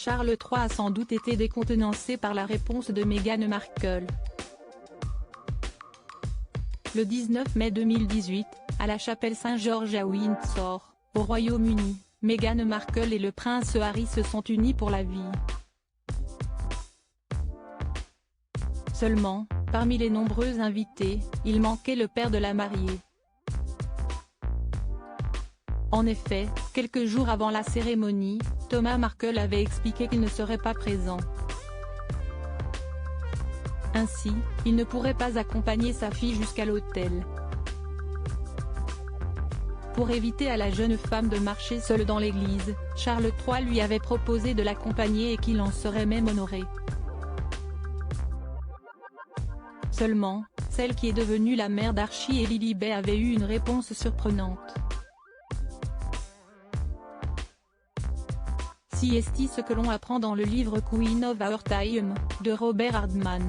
Charles III a sans doute été décontenancé par la réponse de Meghan Markle. Le 19 mai 2018, à la chapelle Saint-Georges à Windsor, au Royaume-Uni, Meghan Markle et le prince Harry se sont unis pour la vie. Seulement, parmi les nombreux invités, il manquait le père de la mariée. En effet, quelques jours avant la cérémonie, Thomas Markle avait expliqué qu'il ne serait pas présent. Ainsi, il ne pourrait pas accompagner sa fille jusqu'à l'autel. Pour éviter à la jeune femme de marcher seule dans l'église, Charles III lui avait proposé de l'accompagner et qu'il en serait même honoré. Seulement, celle qui est devenue la mère d'Archie et Lilibet avait eu une réponse surprenante. Si est ce que l'on apprend dans le livre Queen of Our Time, de Robert Hardman.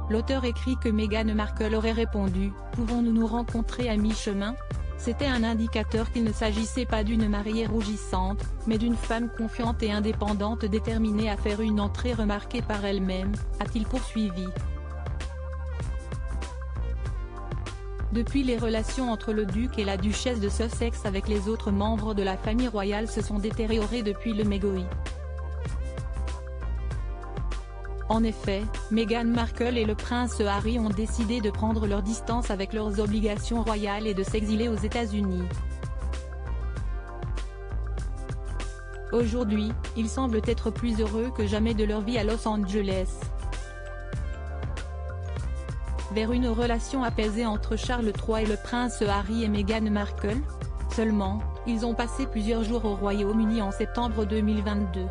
L'auteur écrit que Meghan Markle aurait répondu « Pouvons-nous nous rencontrer à mi-chemin ?» C'était un indicateur qu'il ne s'agissait pas d'une mariée rougissante, mais d'une femme confiante et indépendante déterminée à faire une entrée remarquée par elle-même, a-t-il poursuivi. Depuis, les relations entre le duc et la duchesse de Sussex avec les autres membres de la famille royale se sont détériorées depuis le mégoï. En effet, Meghan Markle et le prince Harry ont décidé de prendre leur distance avec leurs obligations royales et de s'exiler aux États-Unis. Aujourd'hui, ils semblent être plus heureux que jamais de leur vie à Los Angeles. Vers une relation apaisée entre Charles III et le prince Harry et Meghan Markle? Seulement, ils ont passé plusieurs jours au Royaume-Uni en septembre 2022.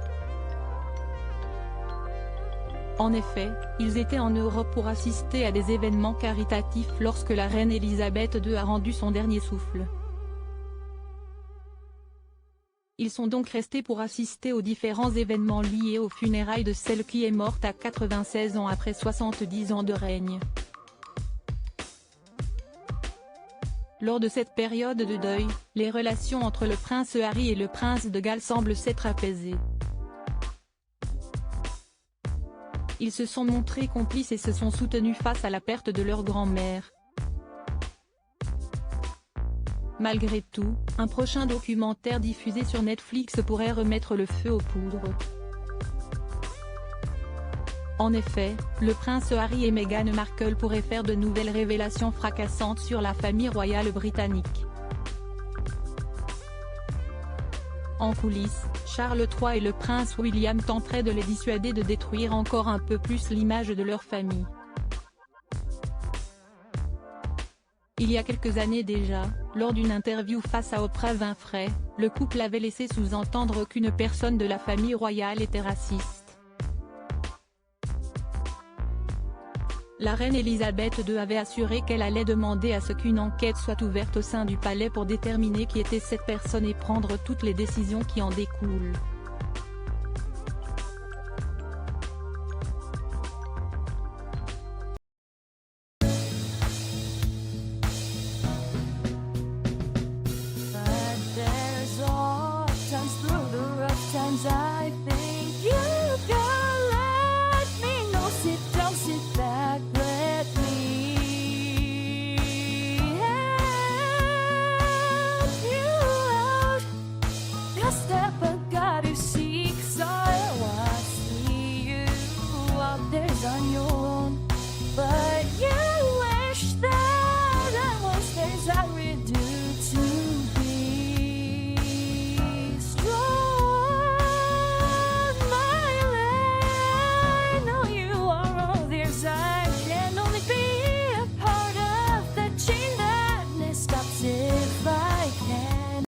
En effet, ils étaient en Europe pour assister à des événements caritatifs lorsque la reine Elisabeth II a rendu son dernier souffle. Ils sont donc restés pour assister aux différents événements liés aux funérailles de celle qui est morte à 96 ans après 70 ans de règne. Lors de cette période de deuil, les relations entre le prince Harry et le prince de Galles semblent s'être apaisées. Ils se sont montrés complices et se sont soutenus face à la perte de leur grand-mère. Malgré tout, un prochain documentaire diffusé sur Netflix pourrait remettre le feu aux poudres. En effet, le prince Harry et Meghan Markle pourraient faire de nouvelles révélations fracassantes sur la famille royale britannique. En coulisses, Charles III et le prince William tenteraient de les dissuader de détruire encore un peu plus l'image de leur famille. Il y a quelques années déjà, lors d'une interview face à Oprah Winfrey, le couple avait laissé sous-entendre qu'une personne de la famille royale était raciste. La reine Elisabeth II avait assuré qu'elle allait demander à ce qu'une enquête soit ouverte au sein du palais pour déterminer qui était cette personne et prendre toutes les décisions qui en découlent. Step